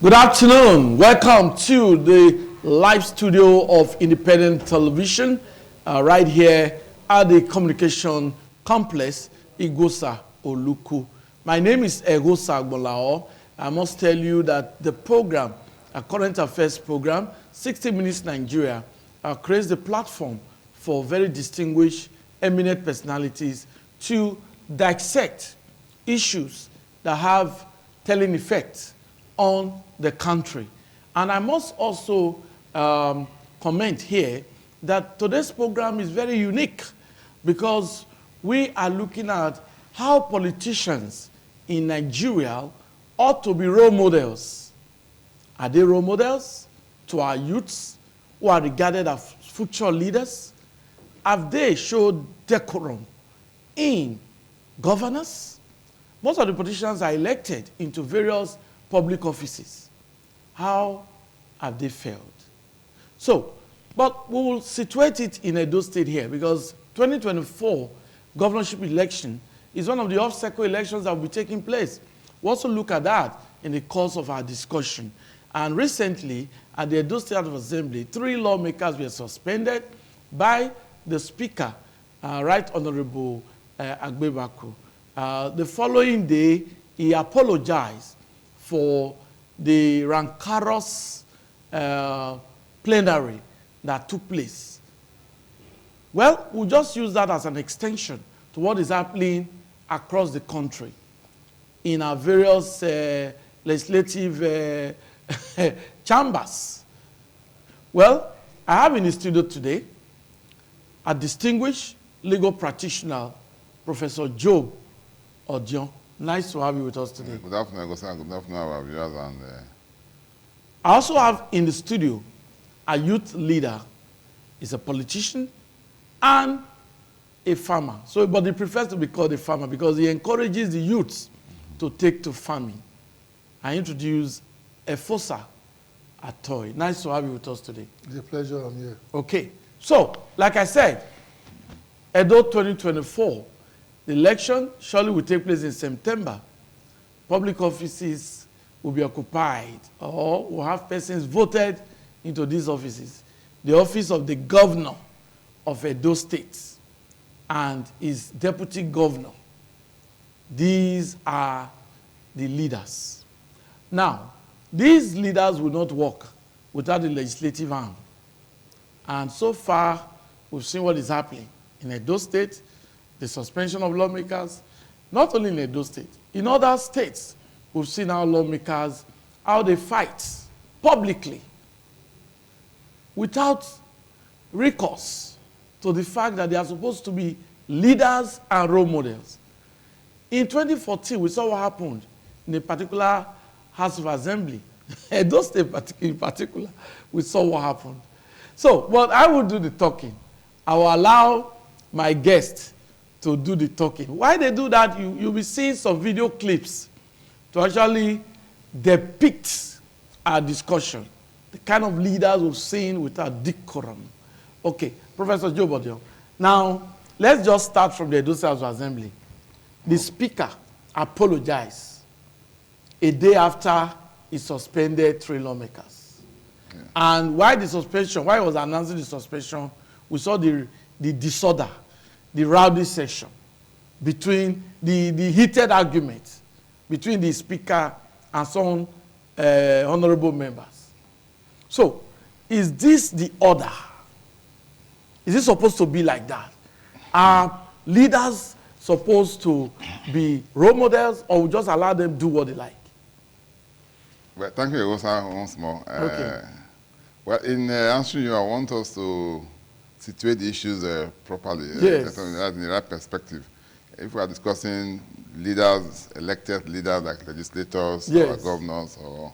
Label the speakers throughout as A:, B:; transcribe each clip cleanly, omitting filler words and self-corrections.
A: Good afternoon. Welcome to the live studio of Independent Television right here at the Communication Complex, Igosa, Oluku. My name is Egosa Agbolao. I must tell you that the program, a current affairs program, 60 Minutes Nigeria, creates the platform for very distinguished, eminent personalities to dissect issues that have telling effects on the country. And I must also comment here that today's program is very unique because we are looking at how politicians in Nigeria ought to be role models. Are they role models to our youths who are regarded as future leaders? Have they showed decorum in governance? Most of the politicians are elected into various public offices. How have they failed? So, but we will situate it in Edo State here because 2024 governorship election is one of the off-cycle elections that will be taking place. We'll also look at that in the course of our discussion. And recently, at the Edo State House of Assembly, 3 lawmakers were suspended by the Speaker, Right Honorable Agbebaku. The following day, he apologized for the rancorous plenary that took place. Well, we'll just use that as an extension to what is happening across the country in our various legislative chambers. Well, I have in the studio today a distinguished legal practitioner, Professor Job Odion. Nice to have you with us today.
B: Good afternoon, good afternoon, our viewers. And,
A: I also have in the studio a youth leader. He's a politician and a farmer. So, but he prefers to be called a farmer because he encourages the youths to take to farming. I introduce Efosa Atoy. Nice to have you with us today.
C: It's a pleasure, I'm here.
A: Okay. So, like I said, Edo 2024, the election surely will take place in September. Public offices will be occupied or will have persons voted into these offices. The office of the governor of Edo State and his deputy governor. These are the leaders. Now, these leaders will not work without the legislative arm. And so far, we've seen what is happening in Edo State, the suspension of lawmakers, not only in Edo State, in other states, we've seen our lawmakers, how they fight publicly without recourse to the fact that they are supposed to be leaders and role models. In 2014, we saw what happened in a particular House of Assembly. Edo State in particular, we saw what happened. So, but I will do the talking. I will allow my guests to do the talking. Why they do that, you'll be seeing some video clips to actually depict our discussion, the kind of leaders we've seen with our decorum. Okay, Professor Job Odion. Now, let's just start from the Edo State House of Assembly. The Speaker apologized a day after he suspended 3 lawmakers. Yeah. And why the suspension, why he was announcing the suspension, we saw the disorder, the rowdy session, between the heated argument between the Speaker and some honorable members. So, is this the order? Is it supposed to be like that? Are leaders supposed to be role models, or we just allow them to do what they like?
B: Well, thank you, Egosa, once more.
A: Okay.
B: Well, in answering you, I want us to situate the issues properly,
A: yes.
B: In the right perspective. If we are discussing leaders, elected leaders like legislators,
A: yes.
B: or governors, or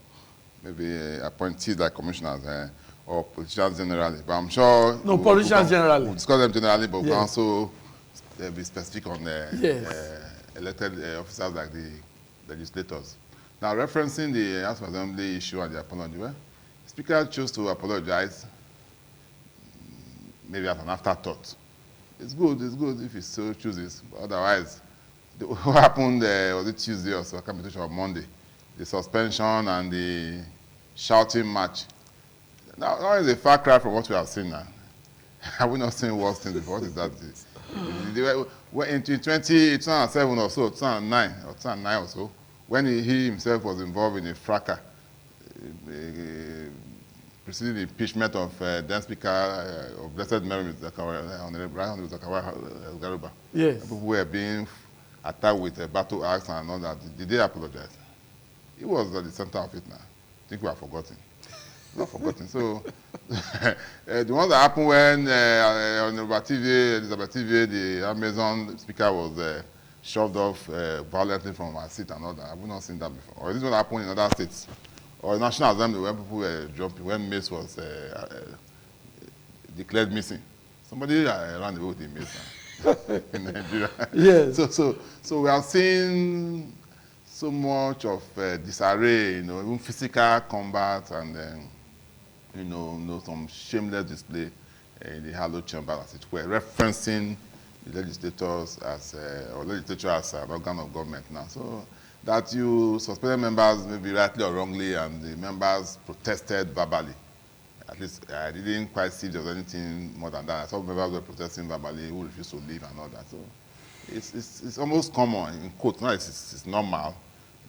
B: maybe appointees like commissioners, or politicians generally, but I'm sure...
A: No, politicians generally.
B: We'll discuss them generally, but
A: yes.
B: we'll also be specific on
A: yes.
B: Elected officers like the legislators. Now, referencing the House of Assembly issue and the apology, well, the Speaker chose to apologize maybe as an afterthought. It's good if he so chooses. Otherwise, what happened was it Tuesday or so, computation on Monday, the suspension and the shouting match. Now is a far cry from what we have seen now. Have we not seen worse things before? What is that? In 2007 or so, 2009 or so, when he himself was involved in a fracas preceding the impeachment of then Speaker of Blessed Memory, Honorable Zakaria Garuba.
A: Yes.
B: People who were being attacked with a battle axe and all that. Did they apologize? He was at the center of it now. I think we have forgotten. Not forgotten. So, the one that happened when on Elizabeth TV, the Amazon speaker was shoved off violently from her seat and all that. I've not seen that before. Or this one happened in other states. Or National Assembly when people were jumping, when Mace was declared missing. Somebody ran away with the Mace in Nigeria.
A: Yes.
B: So we are seeing so much of disarray, even physical combat and some shameless display in the hallowed chamber, as it were, referencing the legislators or legislature as an organ of government now. So that you suspended members, maybe rightly or wrongly, and the members protested verbally. At least I didn't quite see if there was anything more than that. I saw members were protesting verbally who refused to leave and all that. So it's almost common, in quotes, not it's normal,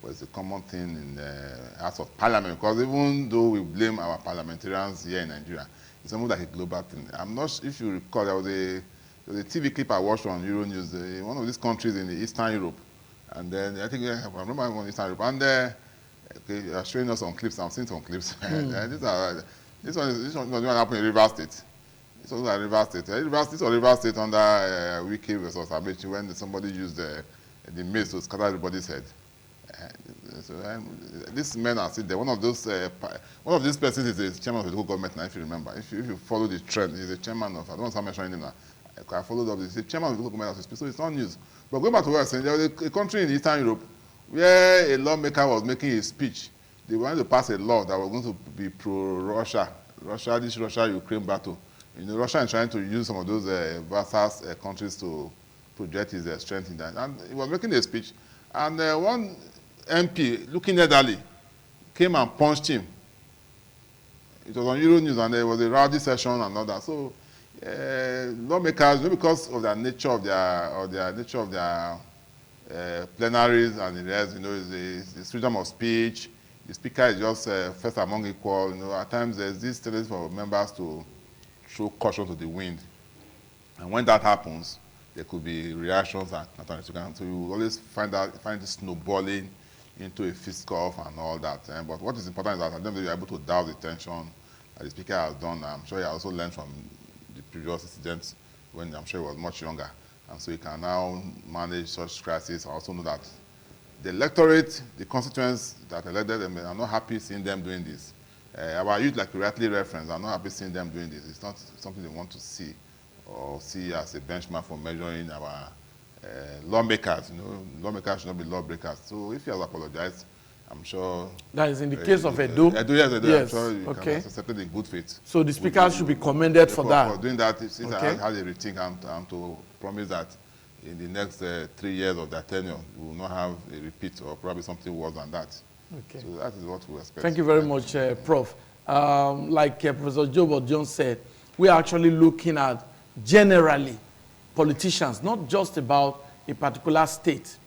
B: but it's a common thing in the House of Parliament, because even though we blame our parliamentarians here in Nigeria, it's almost like a global thing. I'm not sure if you recall, there was a TV clip I watched on Euronews, one of these countries in the Eastern Europe, and then I think I remember one in Eastern Europe, and they are showing us some clips. I'm seeing some clips. This one happened in Rivers State. This was at Rivers State. This was Rivers State under Wiki versus Amechi when somebody used the mace to scatter everybody's head. These men are still there. One of these persons is the chairman of the local government now, if you remember. If you follow the trend, he's the chairman of, I don't want to mention him now. I followed up, he's the chairman of the local government as we speak, so it's not news. But going back to what I was saying, there was a country in Eastern Europe where a lawmaker was making a speech. They wanted to pass a law that was going to be pro-Russia. This Russia-Ukraine battle. Russia is trying to use some of those versus countries to project his strength in that. And he was making a speech, and one MP, looking elderly, came and punched him. It was on Euronews, and there was a rowdy session and all that. So lawmakers, because of the nature of their plenaries and the rest, it's freedom of speech. The speaker is just first among equal. At times there's this tendency for members to show caution to the wind, and when that happens, there could be reactions and so you always find it snowballing into a fist cuff and all that. But what is important is that at the end you're able to douse the tension that the speaker has done. I'm sure he also learned from the previous incidents when I'm sure he was much younger, and so he can now manage such crises. I also know that the electorate, the constituents that elected them, are not happy seeing them doing this. Our youth, like you rightly referenced, are not happy seeing them doing this. It's not something they want to see or see as a benchmark for measuring our lawmakers. Lawmakers should not be lawbreakers. So if he has apologized, I'm sure...
A: That is in the case of Edo?
B: Edo, yes, Edo. Yes. I'm sure you can accept it in good faith.
A: So the speaker should be commended for that? For
B: doing that, since I had a rethink and to promise that in the next 3 years of their tenure, we will not have a repeat or probably something worse than that. Okay. So that is what we expect.
A: Thank you very much, Prof. Like Professor Jobo Jones said, we are actually looking at generally politicians, not just about a particular state.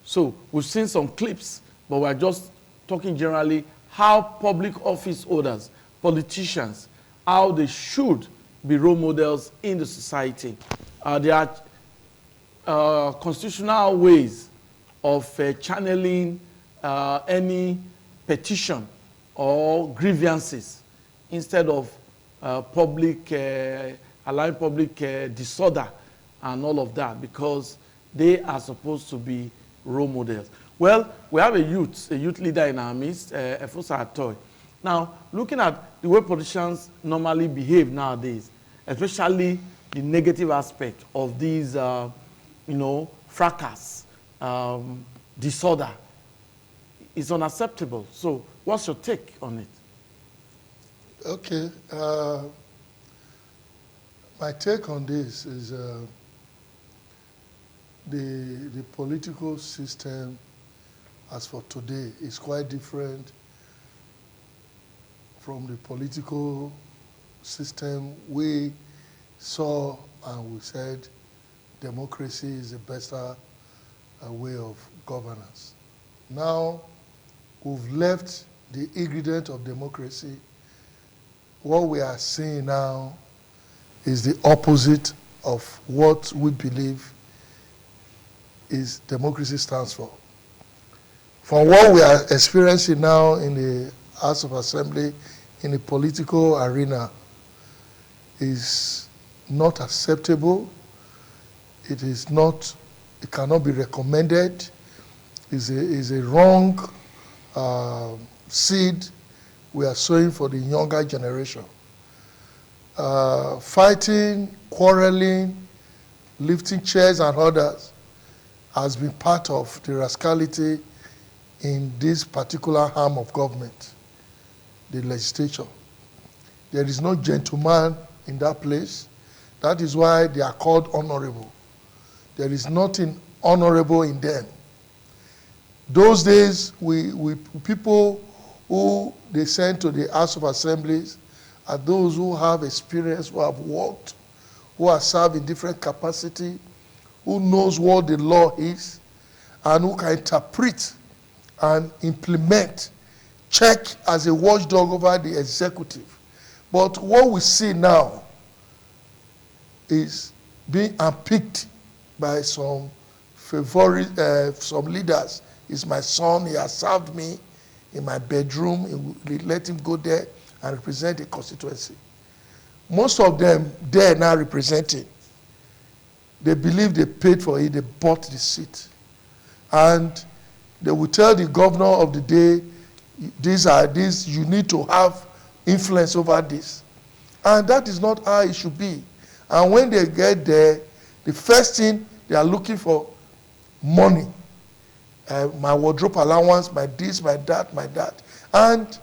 A: So we've seen some clips, but we're just talking generally how public office holders, politicians, how they should be role models in the society. There are constitutional ways of channeling any petition or grievances instead of allowing public disorder and all of that, because they are supposed to be role models. Well, we have a youth leader in our midst, Efosa Atoy. Now, looking at the way politicians normally behave nowadays, especially the negative aspect of these, fracas, disorder, is unacceptable. So, what's your take on it?
C: Okay. My take on this is the political system as for today is quite different from the political system, we saw and we said democracy is a better way of governance. Now, we've left the ingredient of democracy. What we are seeing now is the opposite of what we believe is democracy stands for. From what we are experiencing now in the House of Assembly, in the political arena, is not acceptable. It is not, it cannot be recommended. Is a wrong seed we are sowing for the younger generation. Fighting, quarreling, lifting chairs and others has been part of the rascality in this particular arm of government, the legislature. There is no gentleman in that place. That is why they are called honorable. There is nothing honorable in them. Those days, we people who they send to the House of Assemblies are those who have experience, who have worked, who have served in different capacity, who knows what the law is, and who can interpret and implement, check as a watchdog over the executive. But what we see now is being unpicked by some some leaders. He's my son, he has served me in my bedroom, let him go there and represent the constituency. Most of them there now representing, they believe they paid for it, they bought the seat. And they will tell the governor of the day, you need to have influence over this. And that is not how it should be. And when they get there, the first thing they are looking for, money. My wardrobe allowance, my this, my that. And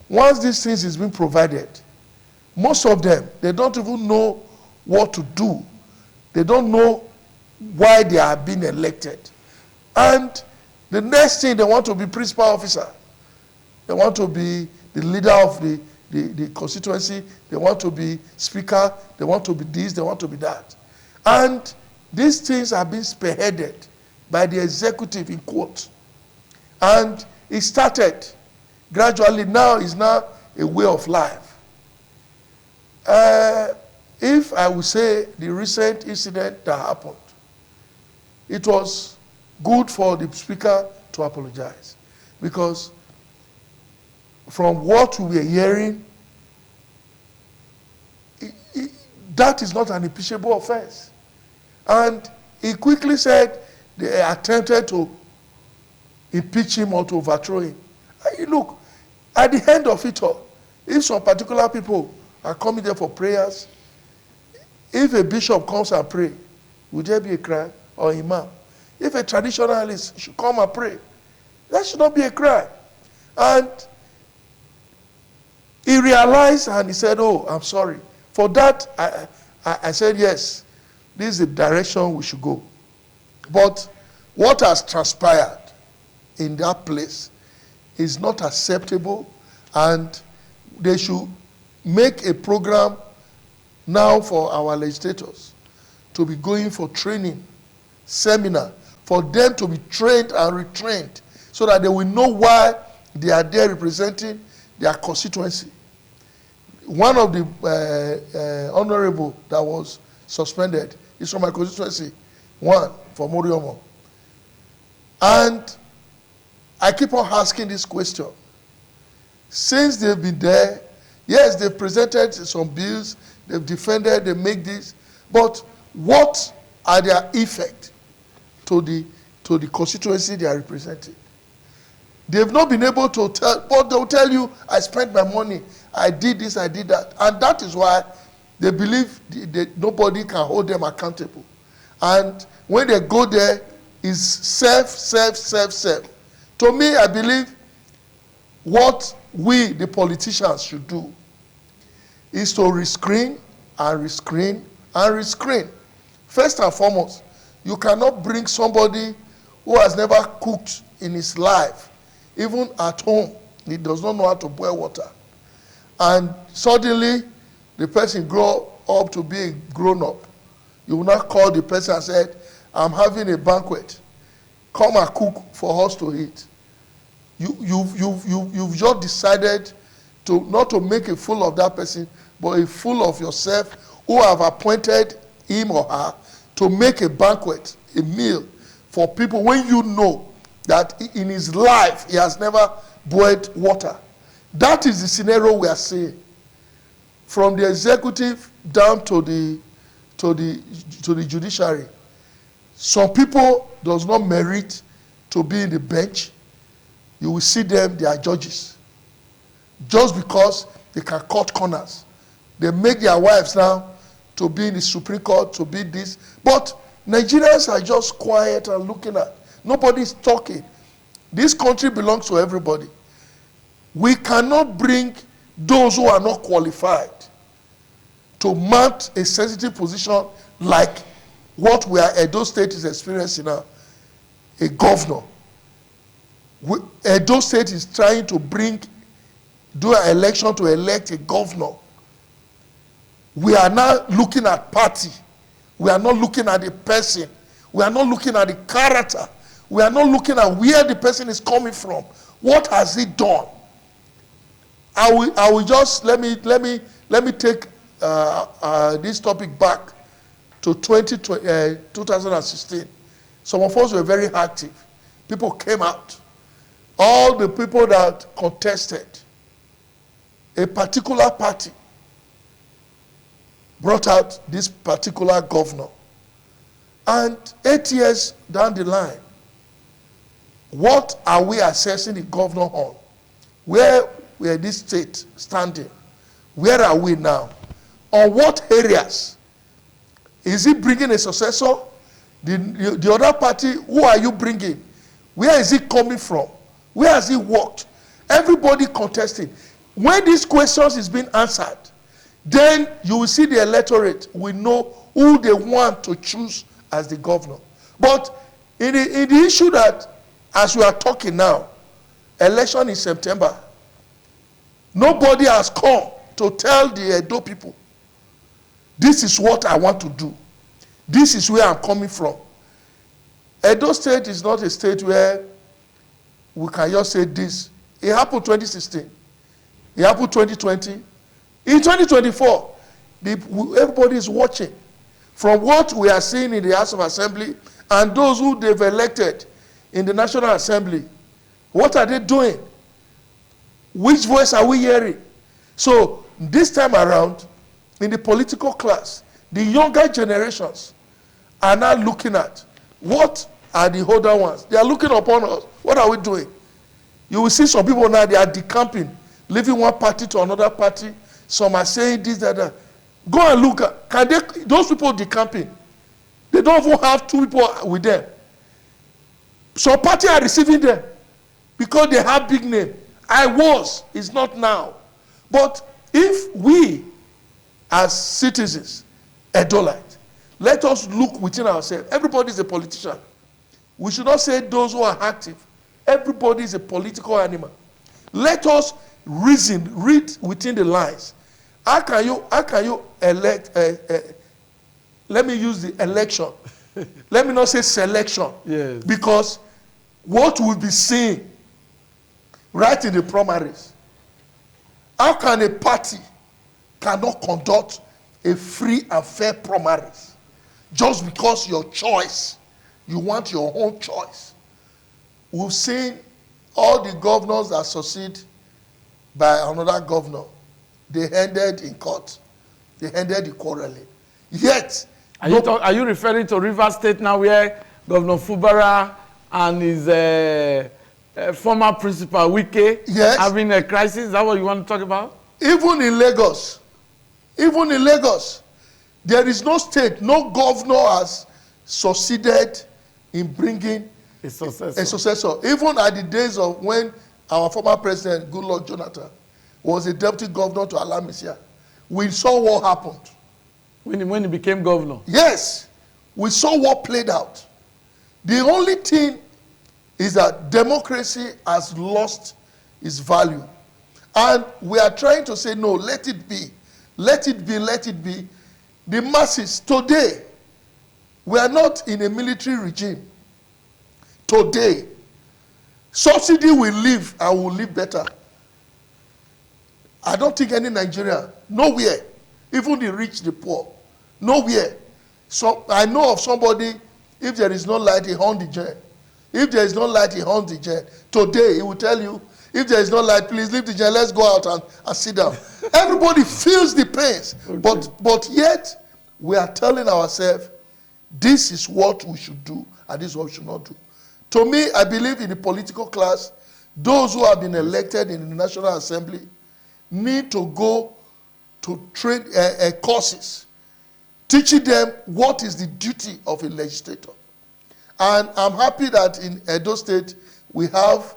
C: once these things is being provided, most of them, they don't even know what to do. They don't know why they are being elected. And the next thing, they want to be principal officer. They want to be the leader of the constituency. They want to be speaker. They want to be this, they want to be that. And these things are being spearheaded by the executive in court. And it started gradually. Now is now a way of life. If I would say the recent incident that happened, it was good for the speaker to apologize, because from what we were hearing, that is not an impeachable offense. And he quickly said they attempted to impeach him or to overthrow him. Look, at the end of it all, if some particular people are coming there for prayers, if a bishop comes and pray, would there be a crime? Or imam? If a traditionalist should come and pray, that should not be a crime. And he realized and he said, oh, I'm sorry. For that, I said, yes, this is the direction we should go. But what has transpired in that place is not acceptable, and they should make a program now for our legislators to be going for training, seminar, for them to be trained and retrained so that they will know why they are there representing their constituency. One of the honorable that was suspended is from my constituency, one for Moriomo. And I keep on asking this question. Since they've been there, yes, they've presented some bills, they've defended, they make this, but what are their effect to the constituency they are representing? They've not been able to tell, but they'll tell you, I spent my money, I did this, I did that. And that is why they believe nobody can hold them accountable. And when they go there, it's self. To me, I believe what we, the politicians, should do is to rescreen and rescreen and rescreen. First and foremost, you cannot bring somebody who has never cooked in his life, even at home. He does not know how to boil water. and suddenly the person grow up to be a grown-up, you will not call the person and say, I'm having a banquet. Come and cook for us to eat. You've just decided to not to make a fool of that person, but a fool of yourself, who have appointed him or her to make a banquet, a meal for people, when you know that in his life he has never boiled water. That is the scenario we are seeing, from the executive down to the judiciary. Some people does not merit to be in the bench. You will see them, they are judges. Just because they can cut corners. They make their wives now to be in the Supreme Court, to be this. But Nigerians are just quiet and looking at. Nobody is talking. This country belongs to everybody. We cannot bring those who are not qualified to mount a sensitive position like what Edo State is experiencing now. A governor. Edo State is trying to do an election to elect a governor. We are now looking at party. We are not looking at the person. We are not looking at the character. We are not looking at where the person is coming from. What has he done? I will just let me take this topic back to 2016. Some of us were very active. People came out. All the people that contested, a particular party brought out this particular governor. And 8 years down the line, what are we assessing the governor on? Where were this state standing? Where are we now? On what areas? Is he bringing a successor? The other party, who are you bringing? Where is he coming from? Where has he worked? Everybody contesting. When these questions is being answered, then you will see the electorate will know who they want to choose as the governor. But in the issue that, as we are talking now, election in September, nobody has come to tell the Edo people, this is what I want to do. This is where I'm coming from. Edo State is not a state where we can just say this. It happened 2016. It happened 2020. In 2024, everybody is watching. From what we are seeing in the House of Assembly and those who they've elected in the National Assembly, what are they doing? Which voice are we hearing? So this time around, in the political class, the younger generations are now looking at what are the older ones. They are looking upon us. What are we doing? You will see some people now, they are decamping, leaving one party to another party. Some are saying this, that. Go and look. Those people decamping, they don't even have two people with them. Some party are receiving them because they have big name. It's not now. But if we, as citizens, Edolite, let us look within ourselves. Everybody is a politician. We should not say those who are active. Everybody is a political animal. Let us read within the lines. How can you elect? Let me use the election. Let me not say selection.
A: Yes.
C: Because what we'll be seeing right in the primaries, how can a party cannot conduct a free and fair primaries just because your choice, you want your own choice? We've seen all the governors that succeed by another governor, they ended in court. They ended the quarreling. Yet,
A: are you referring to Rivers State now, where Governor Fubara and his former principal Wike having a crisis? Is that what you want to talk about?
C: Even in Lagos, there is no state, no governor has succeeded in bringing a successor. Even at the days of when our former president, Goodluck Jonathan, was a deputy governor to Alamisia, we saw what happened.
A: When he became governor?
C: Yes. We saw what played out. The only thing is that democracy has lost its value. And we are trying to say, no, let it be. Let it be, let it be. The masses, today, we are not in a military regime. Today, subsidy will live and will live better. I don't think any Nigerian, nowhere, even the rich, the poor, nowhere. So I know of somebody, if there is no light, he haunts the gen. If there is no light, he haunts the gen. Today, he will tell you, if there is no light, please leave the gen, let's go out and sit down. Everybody feels the pains. Okay. But yet, we are telling ourselves, this is what we should do, and this is what we should not do. To me, I believe in the political class, those who have been elected in the National Assembly need to go to train courses, teaching them what is the duty of a legislator. And I'm happy that in Edo State, we have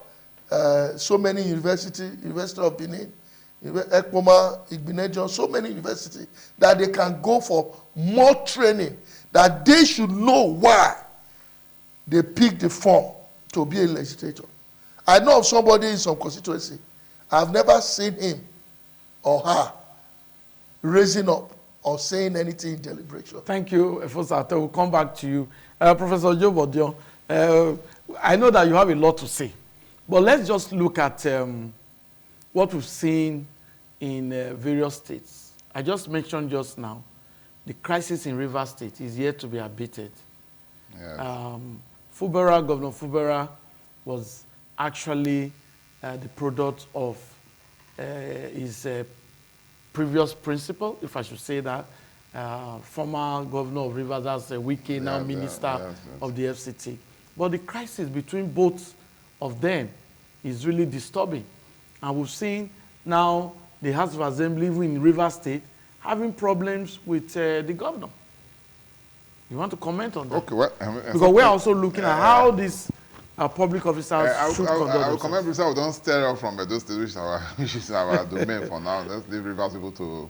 C: so many universities, University of Benin, Ekpoma, Igbinejon, so many universities, that they can go for more training, that they should know why they picked the form to be a legislator. I know of somebody in some constituency, I've never seen him or her raising up or saying anything in deliberation.
A: Thank you, Efosate. We'll come back to you. Professor Joe Bodion, I know that you have a lot to say, but let's just look at what we've seen in various states. I just mentioned just now, the crisis in Rivers State is yet to be abated. Yes. Governor Fubara was actually the product of his previous principal, if I should say that, former governor of Rivers, that's Wike, now minister of the FCT. But the crisis between both of them is really disturbing. And we've seen now the House of Assembly, even in Rivers State, having problems with the governor. You want to comment on that? Okay, well, because we're also looking at how these public officers should conduct themselves.
B: I will comment because we don't stir up from those states, which is our domain for now. Let's leave Rivers people to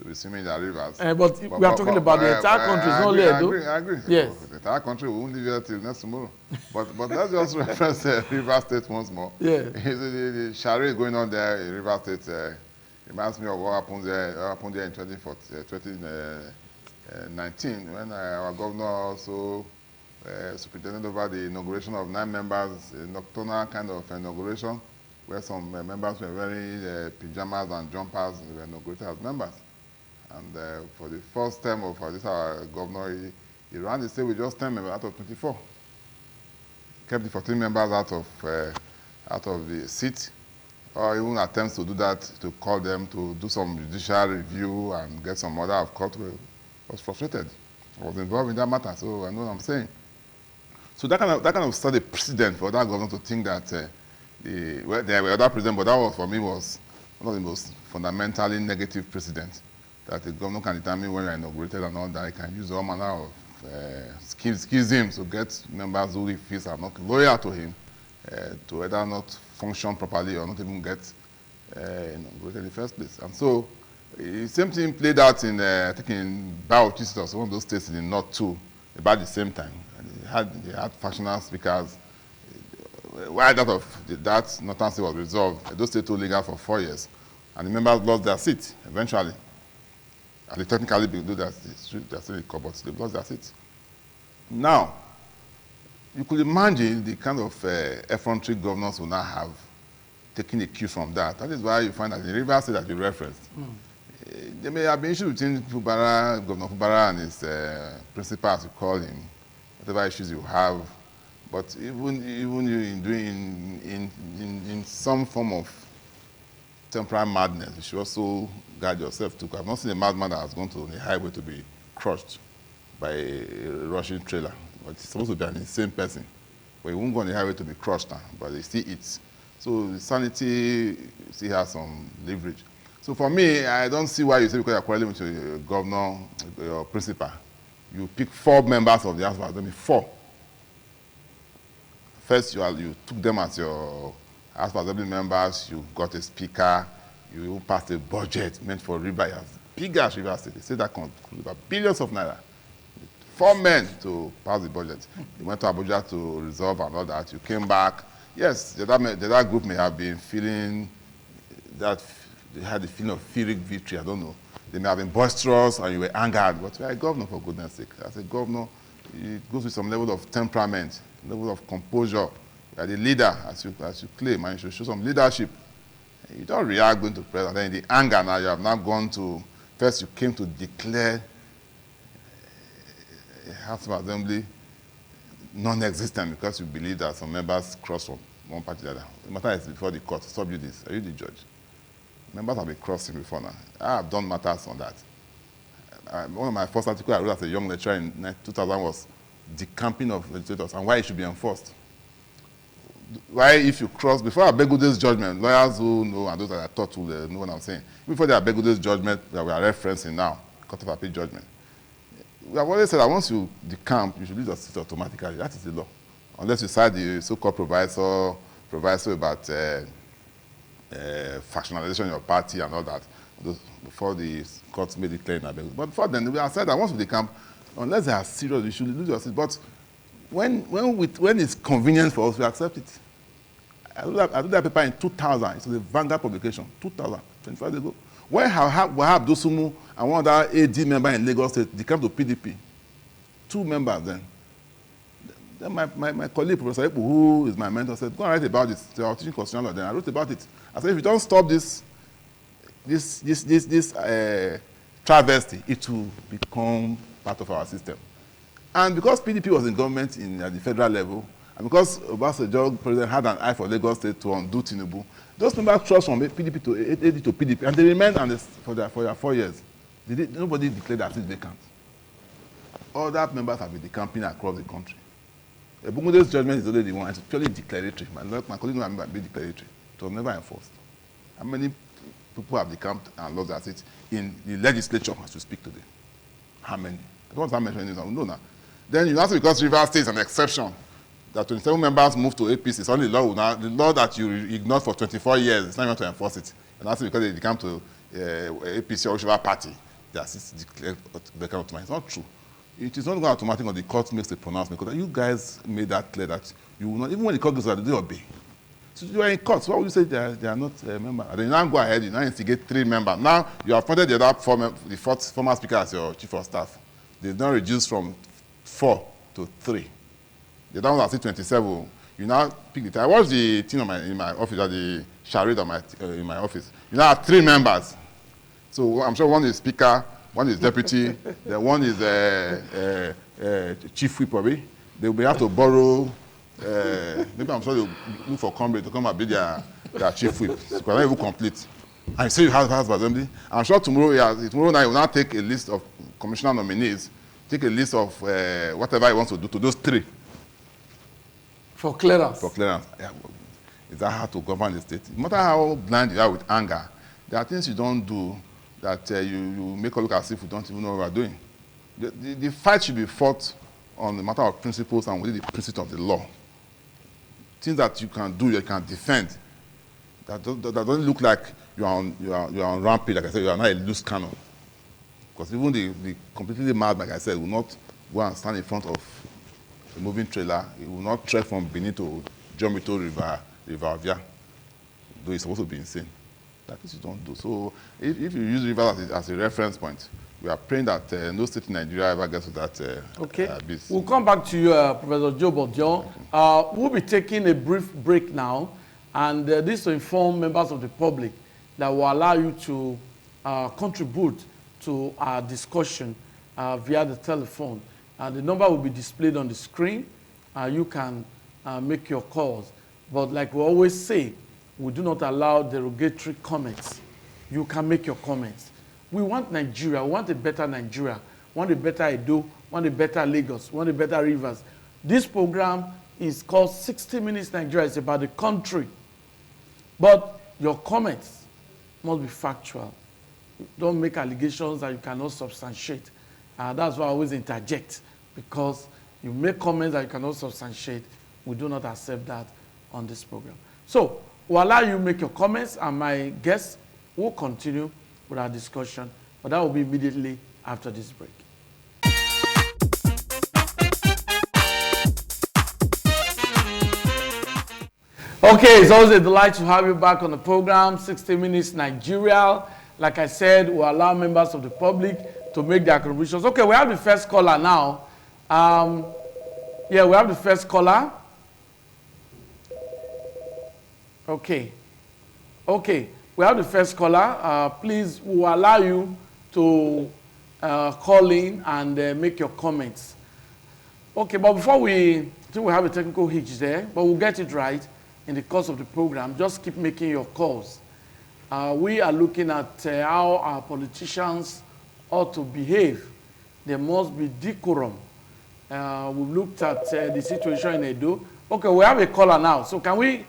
B: be swimming their rivers.
A: But we are talking about the entire country, it's not only Edo.
B: I agree. Yes. The entire country, we won't leave here till next tomorrow. but let's just reference Rivers State once more. Yeah. The charade going on there in Rivers State reminds me of what happened there in 2019 when our governor also superintended over the inauguration of 9 members, a nocturnal kind of inauguration where some members were wearing pajamas and jumpers and were inaugurated as members. And for the first term of this our governor, he ran the state with just 10 members out of 24. Kept the 14 members out of the seat, or even attempts to do that, to call them to do some judicial review and get some order of court. Was frustrated. I was involved in that matter, so I know what I'm saying. So that kind of started a precedent for that governor to think that there were other presidents, but that was, for me, was one of the most fundamentally negative precedents, that the governor can determine when you are inaugurated and all that. He can use all manner of schisms to get members who he feels are not loyal to him to either not function properly or not even get inaugurated in the first place. And so the same thing played out in, I think, in Bauchi, one of those states in the north too, about the same time. And they had factional speakers. While that northern state was resolved, those states were legal for 4 years, and the members lost their seat eventually. And they technically do that, they're still in court, but they lost their seats. Now, you could imagine the kind of effrontery governors will now have taken a cue from that. That is why you find that in the Rivers State that you referenced, there may have been issues between Governor Fubara and his principal, as you call him, whatever issues you have. But even in some form of temporary madness, you should also guide yourself too. I've not seen a madman that has gone to the highway to be crushed by a rushing trailer. But it's supposed to be an insane person. But he won't go on the highway to be crushed, but he still eats. So the sanity still has some leverage. So for me, I don't see why you say because you're quarreling with your governor, your principal, you pick 4 members of the House of Assembly, 4. First, you took them as your House of Assembly members, you got a speaker, you passed a budget meant for Rivers, big as Rivers State. They say that could about billions of naira. 4 men to pass the budget. You went to Abuja to resolve and all that. You came back. Yes, the other group may have been feeling they had the feeling of Pyrrhic victory. I don't know. They may have been boisterous or you were angered, but you are a governor, for goodness sake. As a governor, it goes with some level of temperament, level of composure. You are the leader, as you claim, and you should show some leadership. You don't react going to press, and then in the anger now, you have now gone to, first you came to declare a House of Assembly non-existent because you believe that some members crossed from one party to the other. The matter is before the court. Stop you this. Are you the judge? Members have been crossing before now. I have done matters on that. One of my first articles I wrote as a young lecturer in 2000 was the camping of legislators and why it should be enforced. Why, if you cross, before Abegude's judgment, lawyers who know and those that I taught will know what I'm saying. Before the Abegude's judgment that we are referencing now, Court of Appeal judgment, we have always said that once you decamp, you should leave the seat automatically. That is the law. Unless you cite the so-called proviso about factionalization in your party and all that, before the courts made it clear in Abegude. But before then, we have said that once you decamp, unless they are serious, you should lose your seat. But when it's convenient for us, we accept it. I did that paper in 2000. It was a Vanguard publication, 2000, 25 years ago. When Wahab Dosumu and one other AD member in Lagos State, they came to PDP. 2 members then. Then my colleague, Professor Epu, who is my mentor, said, go and write about this. They are teaching constitutional law. Then I wrote about it. I said, if you don't stop this travesty, it will become part of our system. And because PDP was in government at the federal level, and because Obasanjo president had an eye for Lagos State to undo Tinubu, those members crossed from PDP to AD to PDP, and they remained for their 4 years. Nobody declared that seat vacant. Other members have been decamping across the country. Ebungude's judgment is only the one. It's purely declaratory. My colleague knows I'm being declaratory. It was never enforced. How many people have decamped and lost their seats in the legislature as we speak today? How many? I don't want to mention this. I don't know now. Then you answer because Rivers State is an exception. That 27 members moved to APC. It's only the law that you ignored for 24 years. It's not even to enforce it. And that's because they decamped to APC or whichever party. Their seats declared vacant automatically. It's not true. It is not going automatic when the court makes a pronouncement. Because you guys made that clear that you will not, even when the court goes out, they obey. So you are in court. So why would you say they are not a member? And then you now go ahead, you now instigate 3 members. Now you have appointed the other former speaker as your chief of staff. They've now reduced from 4 to 3. The other ones are still 27. You now pick the time. I watched the thing in my office, at the charade in my office. You now have 3 members. So I'm sure one is speaker, one is deputy, then one is chief whip probably. They will have to borrow. Maybe I'm sure they'll look for comrade to come and be their chief whip. So they're not even complete. And say you have House of Assembly. I'm sure tomorrow night you will now take a list of commissioner nominees, take a list of whatever he wants to do to those 3.
A: For clearance.
B: For clearance. Yeah, is that how to govern the state? No matter how blind you are with anger, there are things you don't do that you make us look as if we don't even know what we are doing. The fight should be fought on the matter of principles and within the principles of the law. Things that you can do, you can defend. That doesn't look like you are on rampage. Like I said, you are not a loose cannon. Because even the completely mad, like I said, will not go and stand in front of a moving trailer. It will not trek from Benin to Jomito River Avia, though it's supposed to be insane. That is you don't do. So if you use rivers as a reference point, we are praying that no state in Nigeria ever gets to that abyss.
A: We'll come back to you, Professor Joe Bodion. We'll be taking a brief break now, and this will inform members of the public that will allow you to contribute to our discussion via the telephone. The number will be displayed on the screen. You can make your calls. But like we always say, we do not allow derogatory comments. You can make your comments. We want Nigeria. We want a better Nigeria. We want a better Edo. We want a better Lagos. We want a better Rivers. This program is called 60 Minutes Nigeria. It's about the country. But your comments must be factual. Don't make allegations that you cannot substantiate. That's why I always interject, because you make comments that you cannot substantiate. We do not accept that on this program. So we'll allow you make your comments, and my guests will continue with our discussion, but that will be immediately after this break. Okay, it's always a delight to have you back on the program, 60 Minutes Nigeria. Like I said, we'll allow members of the public to make their contributions. Okay, we have the first caller now. Yeah, we have the first caller. Okay. Okay, we have the first caller. Please, we'll allow you to call in and make your comments. Okay, but before I think we have a technical hitch there, but we'll get it right in the course of the program. Just keep making your calls. We are looking at how our politicians ought to behave. There must be decorum. We've looked at the situation in EDO. Okay, we have a caller now. So can we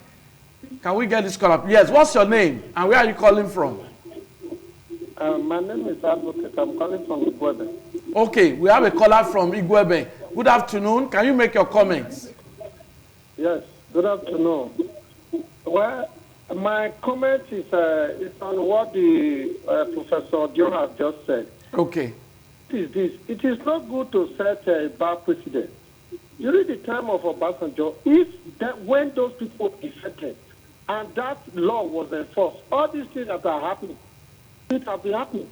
A: get this caller? Yes, what's your name and where are you calling from?
D: My name is Advocate. I'm calling from Igwebe.
A: Okay, we have a caller from Igwebe. Good afternoon. Can you make your comments?
D: Yes, good afternoon. Well, my comment is on what the Professor Dio has just said.
A: Okay.
D: It is not good to set a bad precedent. During the time of Obasanjo, when those people defected and that law was enforced, all these things that are happening, it have been happening.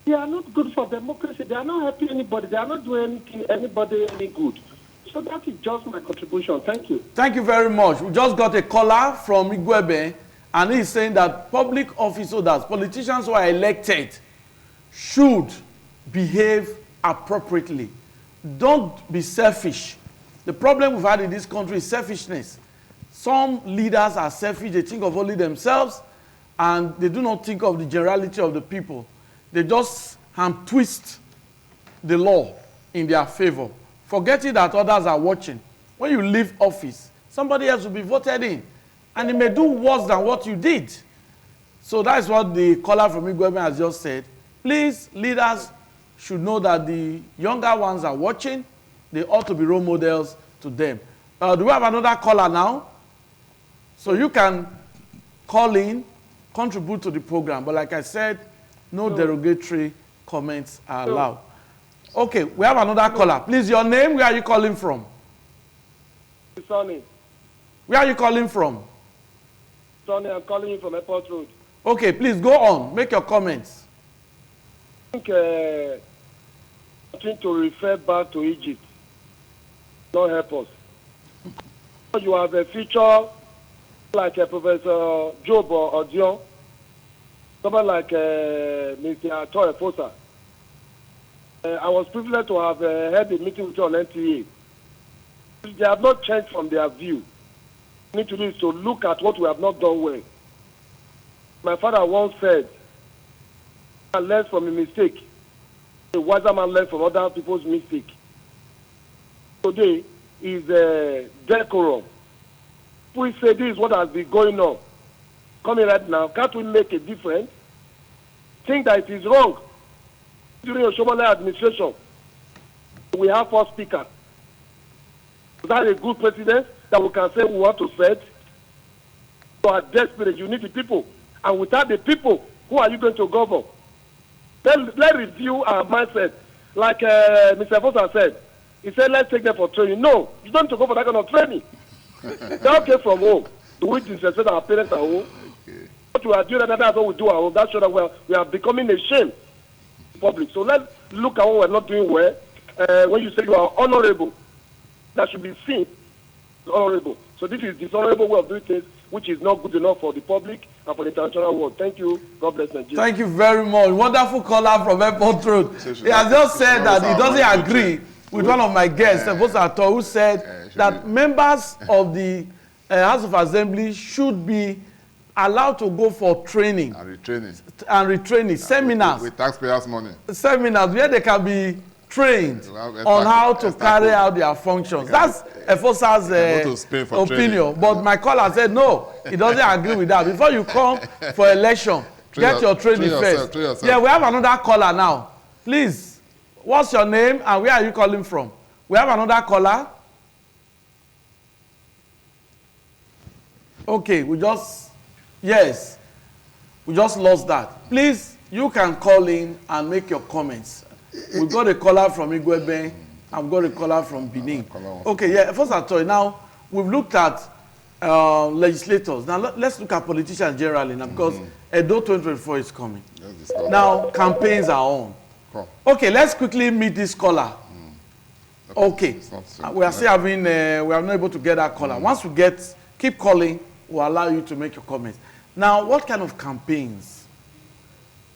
D: They are not good for democracy. They are not helping anybody. They are not doing anybody any good. So that is just my contribution. Thank you.
A: Thank you very much. We just got a caller from Igwebe, and he's saying that public office holders, politicians who are elected, should behave appropriately. Don't be selfish. The problem we've had in this country is selfishness. Some leaders are selfish. They think of only themselves, and they do not think of the generality of the people. They just twist the law in their favor, forgetting that others are watching. When you leave office, somebody else will be voted in, and it may do worse than what you did. So that is what the caller from Igwebe has just said. Please, leaders should know that the younger ones are watching. They ought to be role models to them. Do we have another caller now? So you can call in, contribute to the program. But like I said, no derogatory comments are allowed. Okay, we have another caller. Please, your name, where are you calling from?
D: Sonny.
A: Where are you calling from?
D: Sonny, I'm calling you from Airport Road.
A: Okay, please go on. Make your comments.
D: I think to refer back to Egypt. Don't help us. You have a feature like Professor Job or Dion, someone like Mr. Atoy Fosa. I was privileged to have had a meeting with you on NTA. They have not changed from their view. What we need to do is to look at what we have not done well. My father once said, "Man learns from a mistake. A wiser man learns from other people's mistake." Today is Decorum. We say this is what has been going on. Coming right now, can't we make a difference? Think that it is wrong. During the Shomale administration, we have 4 speakers. Is that a good president that we can say we want to set? You are desperate. You need the people. And without the people, who are you going to govern? Let's review our mindset. Like Mr. Foster said, he said, let's take them for training. No, you don't need to go for that kind of training. They all came from home. We disrespect our parents at home. Okay. What we are doing, that's what we do at home. That's sure that we are becoming a shame to public. So let's look at what we're not doing well. When you say you are honorable, that should be seen as honorable. So this is dishonorable way of doing things, which is not good enough for the public and for the international world. Thank you. God bless Nigeria.
A: Thank you very much. Wonderful caller from Airport Road. He has just said that he doesn't agree with one of my guests, who said that members of the House of Assembly should be allowed to go for training.
B: And
A: retraining. Seminars.
B: With taxpayers' money.
A: Seminars where they can be trained on how to carry out their functions. That's Efosa's opinion. But my caller said no, he doesn't agree with that. Before you come for election, get your training first. Yeah, we have another caller now. Please, what's your name and where are you calling from? We have another caller. Okay, we just lost that. Please, you can call in and make your comments. We've got a caller from Igwebe, and we've got a caller from Benin. Okay, yeah, first of all, now, we've looked at legislators. Now, let's look at politicians generally now, because EDO 2024 is coming. Now, campaigns are on. Okay, let's quickly meet this caller. Okay, we are still having, we are not able to get that caller. Once we get, keep calling, we'll allow you to make your comments. Now, what kind of campaigns?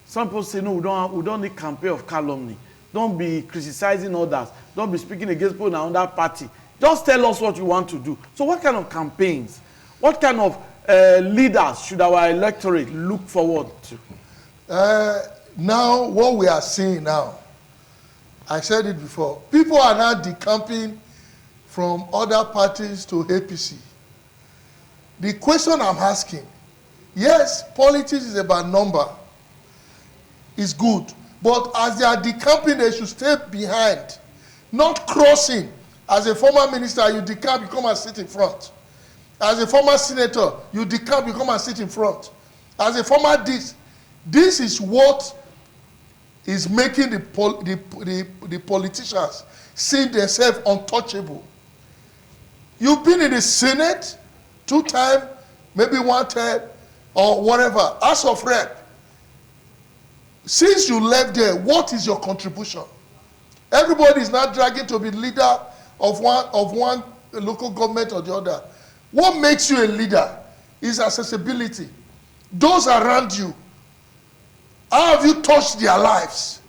A: Some people say, no, we don't need campaign of calumny. Don't be criticizing others. Don't be speaking against people in another party. Just tell us what you want to do. So what kind of campaigns, what kind of leaders should our electorate look forward to?
C: Now, what we are seeing now, I said it before, people are now decamping from other parties to APC. The question I'm asking, yes, politics is about number, it's good, but as they are decamping, they should stay behind, not crossing. As a former minister, you decamp, you come and sit in front. As a former senator, you decamp, you come and sit in front. As a former this is what is making the politicians see themselves untouchable. You've been in the Senate 2 times, maybe 1 time, or whatever, House of Rep. Since you left there, what is your contribution? Everybody is now dragging to be leader of one local government or the other. What makes you a leader is accessibility. Those around you, how have you touched their lives?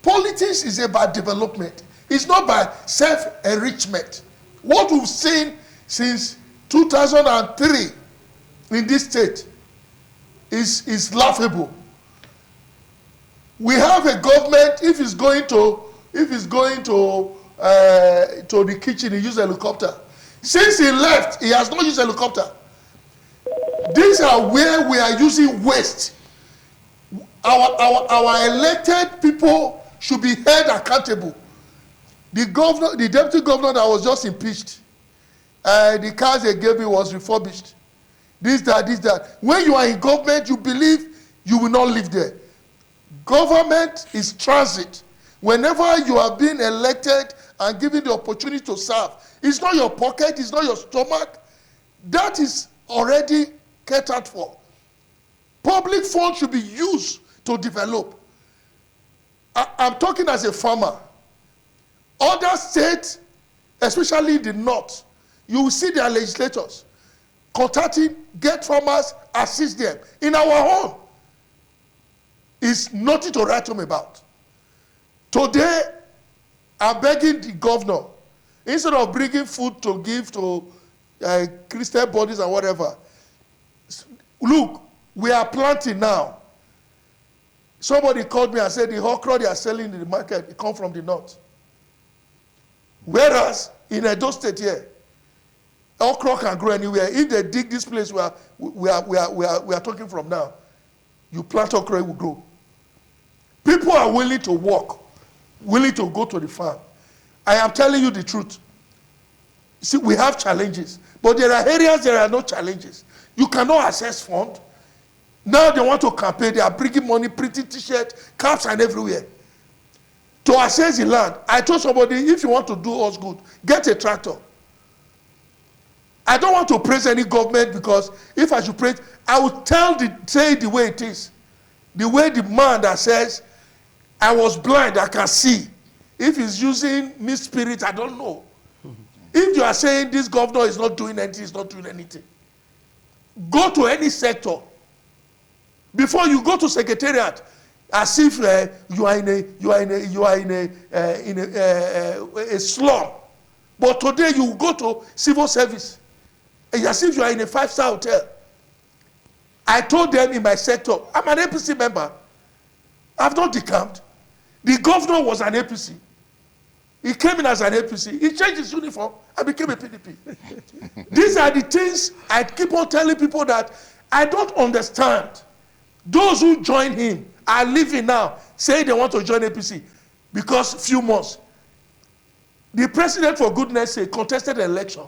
C: Politics is about development. It's not by self-enrichment. What we've seen since 2003 in this state is laughable. We have a government, if it's going to the kitchen, he used a helicopter. Since he left, he has not used a helicopter. These are where we are using waste. Our elected people should be held accountable. The deputy governor that was just impeached, the cars they gave me was refurbished. This, that. When you are in government, you believe you will not live there. Government is transit. Whenever you are being elected and given the opportunity to serve, it's not your pocket, it's not your stomach. That is already catered for. Public funds should be used to develop. I'm talking as a farmer. Other states, especially in the north, you will see their legislators contacting, get farmers, assist them. In our own, it's nothing to write home about. Today, I'm begging the governor, instead of bringing food to give to Christian bodies and whatever, look, we are planting now. Somebody called me and said the okra they are selling in the market, it comes from the north. Whereas in Edo State here, okra can grow anywhere. If they dig this place where we are talking from now, you plant okra, it will grow. People are willing to work, willing to go to the farm. I am telling you the truth. See, we have challenges, but there are areas there are no challenges. You cannot access funds. Now they want to campaign. They are bringing money, printing T-shirts, caps, and everywhere. To access the land, I told somebody, if you want to do us good, get a tractor. I don't want to praise any government, because if I should praise, I would say the way it is. The way the man that says, I was blind, I can see. If he's using mixed spirit, I don't know. If you are saying this governor is not doing anything, he's not doing anything. Go to any sector. Before you go to secretariat, as if you are in a slum. But today you go to civil service, as if you are in a 5-star hotel. I told them in my sector, I'm an APC member. I've not decamped. The governor was an APC. He came in as an APC. He changed his uniform and became a PDP. These are the things I keep on telling people that I don't understand. Those who join him are leaving now, saying they want to join APC because few months. The president, for goodness sake, contested the election.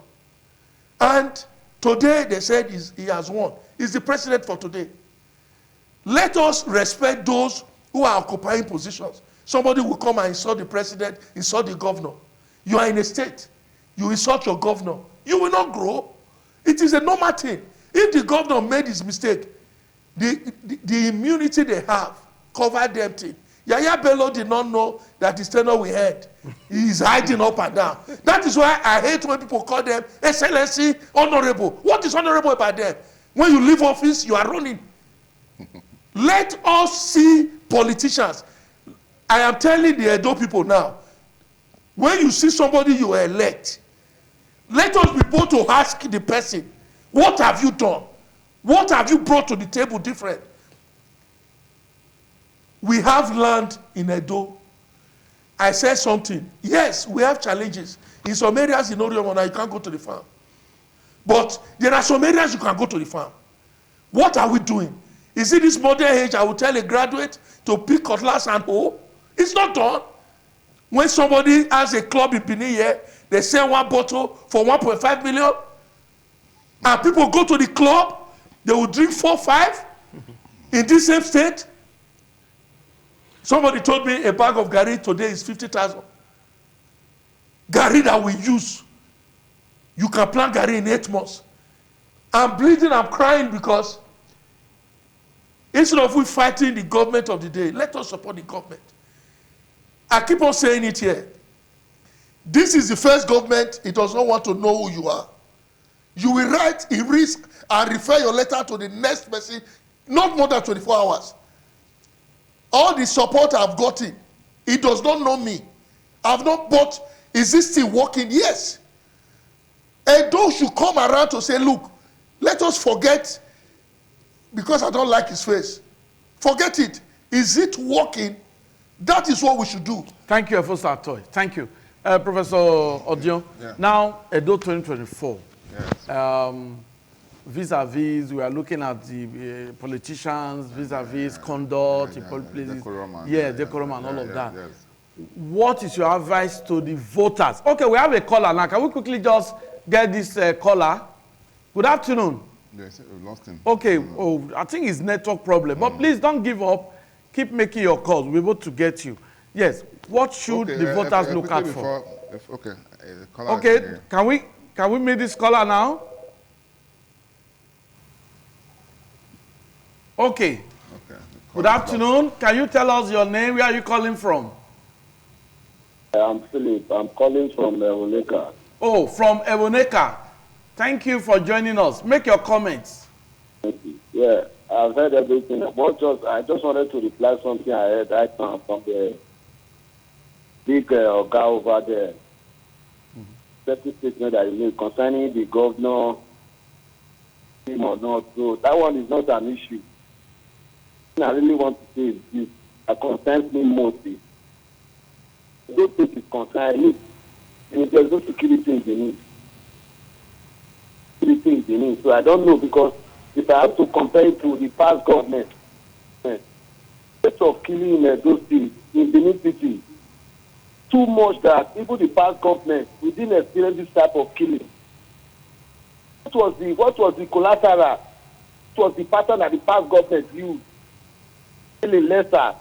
C: And today they said he has won. He's the president for today. Let us respect those who are occupying positions. Somebody will come and insult the president, insult the governor. You are in a state. You insult your governor. You will not grow. It is a normal thing. If the governor made his mistake, the immunity they have covered them thing. Yaya Bello did not know that his tenure will end. He is hiding up and down. That is why I hate when people call them excellency, honorable. What is honorable about them? When you leave office, you are running. Let us see politicians. I am telling the Edo people now, when you see somebody you elect, let us be able to ask the person, what have you done? What have you brought to the table different? We have land in Edo. I said something. Yes, we have challenges. In some areas in Oriomona, you can't go to the farm. But there are some areas you can go to the farm. What are we doing? Is it this modern age I will tell a graduate to pick cutlass and hoe? It's not done. When somebody has a club in Benin here, they sell one bottle for 1.5 million. And people go to the club, they will drink 4, 5 in this same state. Somebody told me a bag of Gary today is 50,000. Gary that we use. You can plant Gary in 8 months. I'm bleeding, I'm crying because instead of we fighting the government of the day, let us support the government. I keep on saying it here. This is the first government, it does not want to know who you are. You will write a risk and refer your letter to the next person, not more than 24 hours. All the support I've gotten, it does not know me. I've not bought, is this still working? Yes. And those should come around to say, look, let us forget, because I don't like his face. Forget it. Is it working? That is what we should do.
A: Thank you, Efosa Atoy. Thank you. Professor Odion,
B: Yeah.
A: now Edo 2024.
B: Yes.
A: Vis-a-vis, we are looking at the politicians, vis-a-vis conduct, in public places.
B: Decorum and,
A: Decorum and all of that.
B: Yes.
A: What is your advice to the voters? Okay, we have a caller now. Can we quickly just get this caller? Good afternoon.
B: Yes, we lost him.
A: Okay, I think it's network problem, but please don't give up. Keep making your calls. We're able to get you. Yes, what should the voters look out for? Okay, can we meet this caller now? Okay. Good afternoon. Can you tell us your name? Where are you calling from?
D: I'm Philip. I'm calling from Ewoneka.
A: Oh, from Ewoneka. Thank you for joining us. Make your comments.
D: Yeah, I've heard everything. But I just wanted to reply something I heard right now from the big guy over there. Certain statement that you made concerning the governor, him or not. So that one is not an issue. I really want to say is this. That concerns me mostly. Those things is concerned. And there's no security in the need. Security in the need. So I don't know, because if I have to compare it to the past government, instead of killing those things in Benin City, too much that even the past government, we didn't experience this type of killing. What was the collateral? What was the pattern that the past government used? Killing lesser.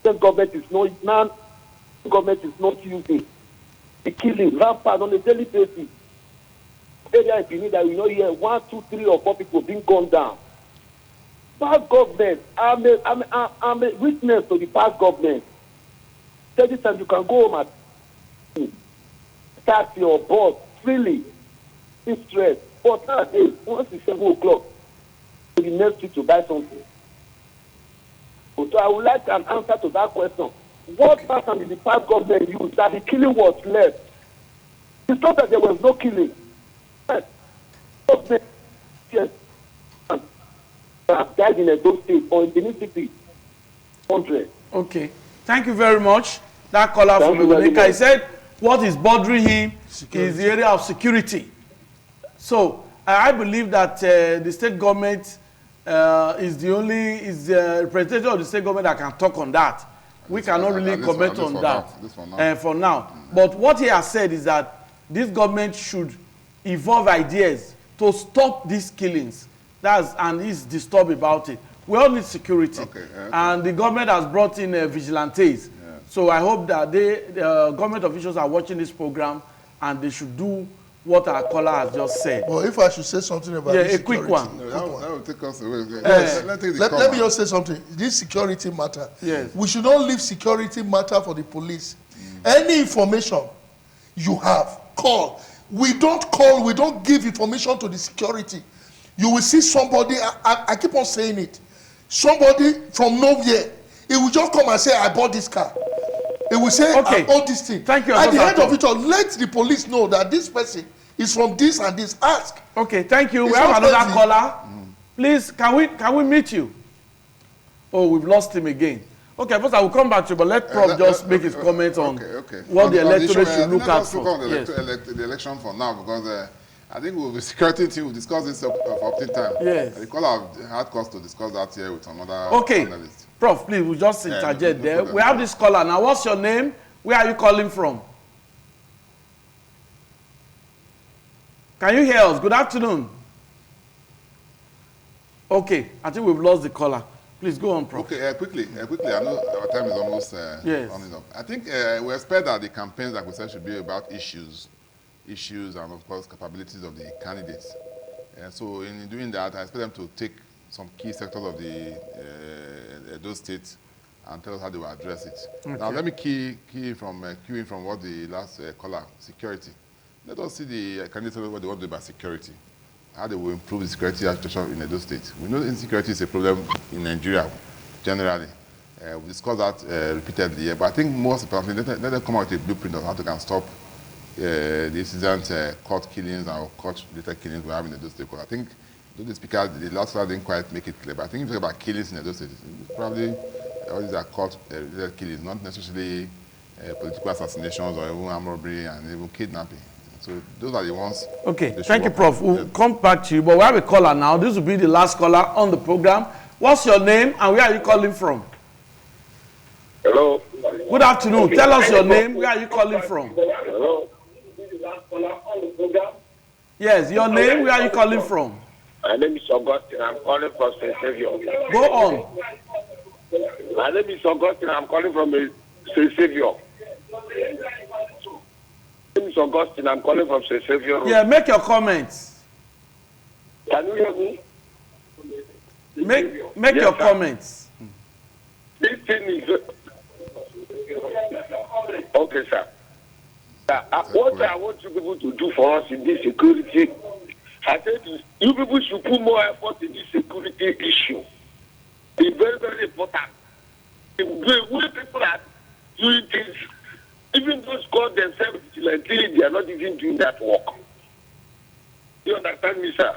D: This government is not using. The killing rampant on a daily basis. Area if you need that, we know here 1, 2, 3 or 4 people being gunned down. Past government, I'm a witness to the past government. Tell this time you can go home at tax your boss freely, in stress. But nowadays, once it's 7 o'clock, to the next week to buy something. So I would like an answer to that question. What pattern did the past government use that the killing was less? It's not that there was no killing. Yes. Died in a those state or in Benin City. 100.
A: Okay. Thank you very much. That caller from Ewoneka, he said what is bothering him is the area of security. So I believe that the state government is the representative of the state government that can talk on that. We cannot really comment on that for now. But what he has said is that this government should evolve ideas to stop these killings. And he's disturbed about it. We all need security. And the government has brought in vigilantes. So I hope that the government officials are watching this program and they should do what our caller has just said.
C: Well, if I should say something about
A: Yeah,
C: this
A: a quick
C: security,
A: one.
B: No, that will take us away.
C: Yes.
B: Let
C: Let me just say something. This security matter.
A: Yes.
C: We should not leave security matter for the police. Any information you have, call. We don't give information to the security. You will see somebody, I keep on saying it, somebody from nowhere, he will just come and say, I bought this car. He will say,
A: Okay.
C: I bought this thing.
A: Thank you,
C: At the end
A: Ambassador.
C: of it all, let the police know that this person is from this and this. Ask.
A: Okay, thank you.
C: It's
A: We have
C: not
A: another
C: easy.
A: caller. Please, can we meet you? Oh, we've lost him again. Okay, first I will come back to you, but let Prof just make his comment on what the electorate should look out for. Yes.
B: The election for now, because I think we'll be security team will discuss this of opting time.
A: Yes.
B: The caller had cause to discuss that here with some other
A: Okay,
B: analysts.
A: Prof, please, we'll just
B: Yeah,
A: interject
B: no
A: there.
B: problem.
A: We have this caller now. What's your name? Where are you calling from? Can you hear us? Good afternoon. Okay, I think we've lost the caller. Please go on, Prof.
B: Okay, quickly. I know our time is almost
A: Yes.
B: running up. I think we expect that the campaigns, like we said, should be about issues, and of course capabilities of the candidates. So in doing that, I expect them to take some key sectors of the those states and tell us how they will address it.
A: Okay.
B: Now let me key in from what the last caller, security. Let us see the candidates what they want to do about security. How they will improve the security situation in those states. We know insecurity is a problem in Nigeria, generally. We discussed that repeatedly here, but I think most importantly, let them come out with a blueprint of how they can stop the incident, court killings or court-related killings we have in those states. I think the speaker, the last one didn't quite make it clear, but I think if you talk about killings in those states, probably all these are court-related killings, not necessarily political assassinations or even armed robbery and even kidnapping. So those are the ones.
A: Okay, thank you, Prof. We'll come back to you, but we have a caller now. This will be the last caller on the program. What's your name and where are you calling from?
E: Hello.
A: Good afternoon. Tell us your name. Where are you calling from?
E: Hello.
A: Yes, your name. Where are you calling from?
E: My name is Augustine. I'm calling from St. Savior.
A: Go on.
E: My name is Augustine. I'm calling from St. Savior. My name is Augustine. I'm calling from St. Savior.
A: Yeah, make your comments.
E: Can you hear me?
A: Make
E: Yes,
A: your
E: sir.
A: comments.
E: This thing is okay, sir. What I want you people to do for us in this security, I said you people should put more effort in this security issue. It's very, very important. The way people are doing things, even those call themselves vigilante, they are not even doing that work. You understand me, sir?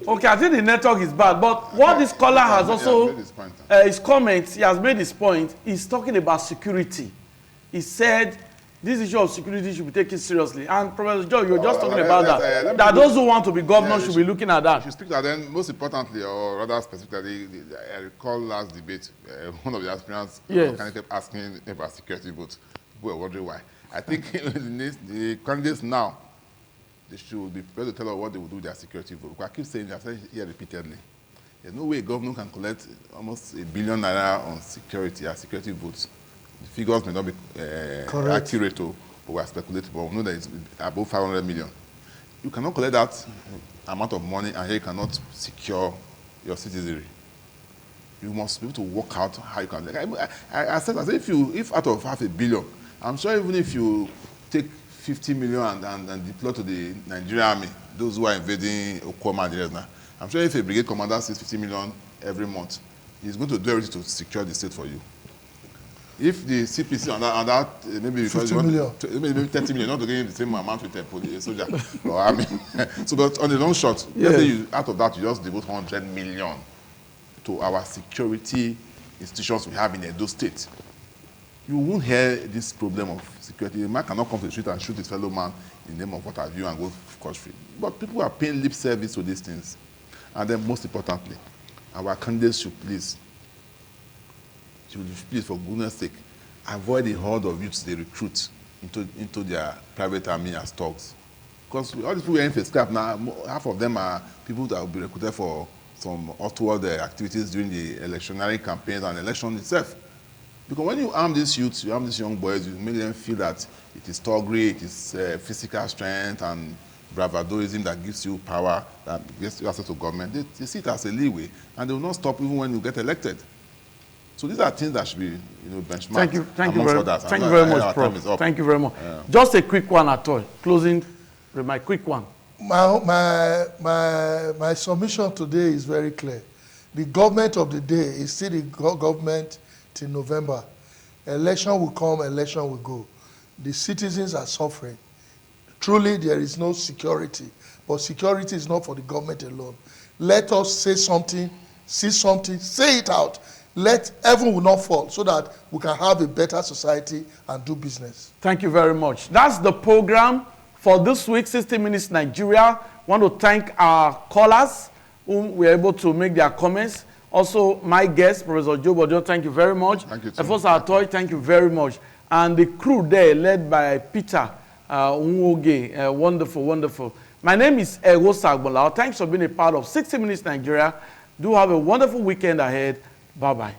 A: Okay, I think the network is bad, but what this caller has also, his comments, he has made his point, he's talking about security. He said this issue of security should be taken seriously. And Professor Joe, you're just talking about that. That those who want to be governors should be looking at that.
B: You speak that then, most importantly, or rather specifically, I recall last debate, one of the aspirants kept asking about security votes. People were wondering why. I think the candidates now, they should be prepared to tell us what they will do with their security vote. I keep saying, I've said here repeatedly, there's no way a governor can collect almost $1 billion on security votes. The figures may not be accurate, but we are speculating, but we know that it's above 500 million. You cannot collect that amount of money and here you cannot secure your citizenry. You must be able to work out how you can. I said if out of $500 million, I'm sure even if you take 50 million and deploy to the Nigerian army, those who are invading Okoma and the rest now, I'm sure if a brigade commander sees 50 million every month, he's going to do everything to secure the state for you. If the CPC on that maybe because maybe 30 million, not to get the same amount with a soldier or army. So, but on the long shot, let's say out of that, you just devote 100 million to our security institutions we have in Edo State. You won't hear this problem of security. A man cannot come to the street and shoot his fellow man in the name of what have you and go cost-free. But people are paying lip service to these things. And then most importantly, our candidates should please, for goodness sake, avoid the horde of youths they recruit into their private army as thugs. Because all these people are in for scrap now, half of them are people that will be recruited for some untoward activities during the electionary campaigns and election itself. Because when you arm these youths, you arm these young boys, you make them feel that it is toggery, it is physical strength and bravadoism that gives you power, that gives you access to government. They see it as a leeway, and they will not stop even when you get elected. So these are things that should be, benchmarked.
A: Thank you very much, Prof. Thank you very much.
B: Yeah.
A: Just a quick one at all. Closing, my quick one.
C: My submission today is very clear. The government of the day is still the government till November. Election will come, election will go. The citizens are suffering. Truly, there is no security. But security is not for the government alone. Let us say something, see something, say it out. Let heaven will not fall so that we can have a better society and do business.
A: Thank you very much. That's the program for this week, 60 Minutes Nigeria. I want to thank our callers whom were able to make their comments. Also, my guest, Professor Joe Bodio, thank you very much.
B: Thank you,
A: Efos Atoy, thank you very much. And the crew there, led by Peter Unwoge, wonderful, wonderful. My name is Ego Sagbola. Thanks for being a part of 60 Minutes Nigeria. Do have a wonderful weekend ahead. Bye-bye.